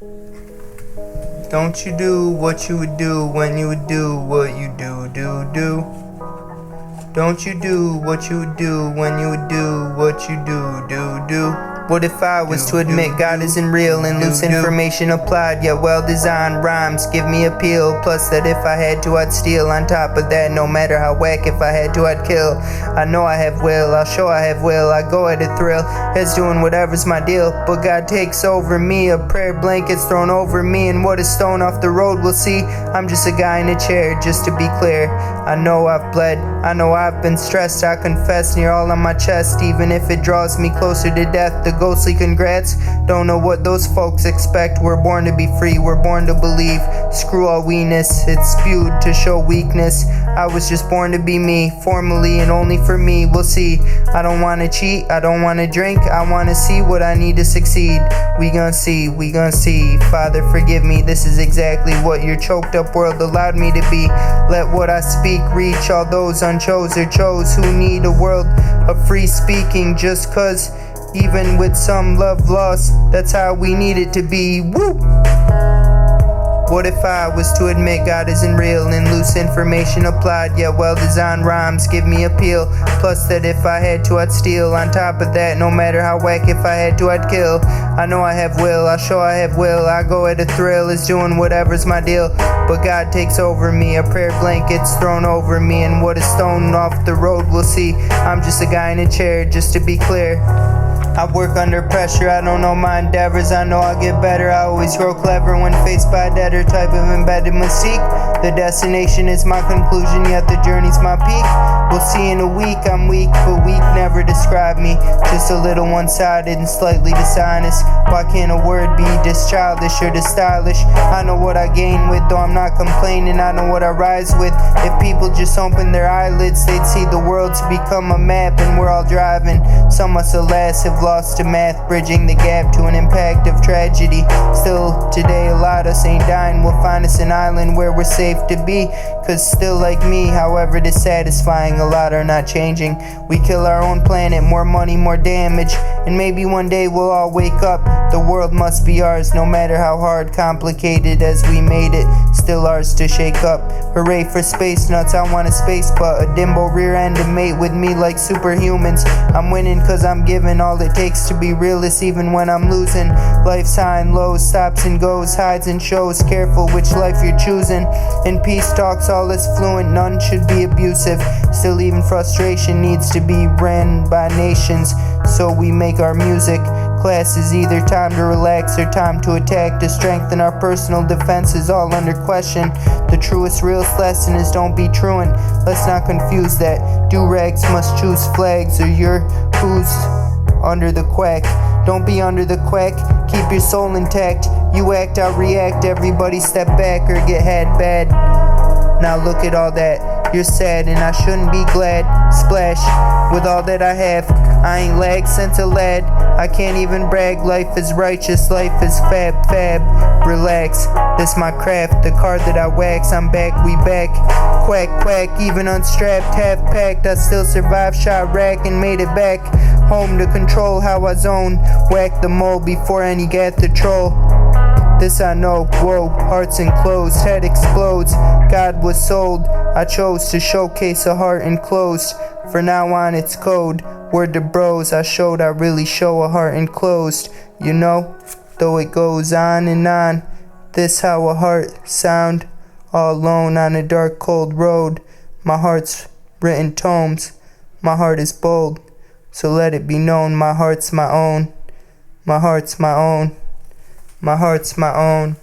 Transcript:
Don't you do what you would do when you would do what you do. Don't you do what you would do when you would do what you do. What if I was to admit God isn't real and loose information applied, yet well-designed rhymes give me appeal? Plus that if I had to, I'd steal. On top of that, no matter how whack, if I had to, I'd kill. I know I have will, I'll show I have will. I go at a thrill, as doing whatever's my deal. But God takes over me, a prayer blanket's thrown over me, and what a stone off the road we'll see. I'm just a guy in a chair, just to be clear. I know I've bled, I know I've been stressed. I confess near all on my chest, even if it draws me closer to death. The ghostly congrats, don't know what those folks expect. We're born to be free, we're born to believe. Screw all we-ness, it's spewed to show weakness. I was just born to be me, formally and only for me. We'll see. I don't wanna cheat, I don't wanna drink, I wanna see what I need to succeed. We gon' see, we gon' see. Father, forgive me, this is exactly what your choked up world allowed me to be. Let what I speak reach all those unchose or chose who need a world of free speaking. Just cause even with some love lost, that's how we need it to be. Woo! What if I was to admit God isn't real and loose information applied, yet well-designed rhymes give me appeal? Plus that if I had to, I'd steal. On top of that, no matter how whack, if I had to, I'd kill. I know I have will, I'll show I have will. I go at a thrill, is doing whatever's my deal. But God takes over me, a prayer blanket's thrown over me, and what a stone off the road we'll see. I'm just a guy in a chair, just to be clear. I work under pressure, I don't know my endeavors. I know I'll get better, I always grow clever when faced by a debtor type of embedded mystique. The destination is my conclusion, yet the journey's my peak. We'll see in a week, I'm weak, but weak never describe me. Just a little one-sided and slightly dishonest. Why can't a word be this childish or this stylish? I know what I gain with, though I'm not complaining. I know what I rise with. If people just open their eyelids, they'd see the world to become a map, and we're all driving. Some of us, alas, have lost to math, bridging the gap to an impact of tragedy. Still, today a lot of us ain't dying. We'll find us an island where we're safe to be. Cause still like me, however dissatisfying, a lot are not changing. We kill our own planet, more money, more damage. And maybe one day we'll all wake up. The world must be ours, no matter how hard, complicated as we made it. Still ours to shake up. Hooray for space nuts, I want a space butt, a dimbo rear end to mate with me like superhumans. I'm winning cause I'm giving all it takes to be realist, even when I'm losing. Life's high and lows, stops and goes, hides and shows. Careful which life you're choosing. In peace talks all is fluent, none should be abusive. Still even frustration needs to be ran by nations. So we make our music. Class is either time to relax or time to attack. To strengthen our personal defenses, all under question. The truest realest lesson is don't be truant. Let's not confuse that. Do-rags must choose flags, or you're who's under the quack. Don't be under the quack, keep your soul intact. You act, I'll react, everybody step back or get had bad. Now look at all that, you're sad and I shouldn't be glad. Splash, with all that I have, I ain't lagged since a lad. I can't even brag, life is righteous, life is fab. Relax, this my craft, the card that I wax, I'm back, we back. Quack, even unstrapped, half packed, I still survived, shot rack and made it back. Home to control how I zone, whack the mole before any get the troll. This I know, whoa, hearts enclosed, head explodes. God was sold, I chose to showcase a heart enclosed. For now on it's code, word to bros, I showed I really show a heart enclosed. You know, though it goes on and on, this how a heart sound. All alone on a dark cold road, my heart's written tomes, my heart is bold. So let it be known, my heart's my own, my heart's my own, my heart's my own.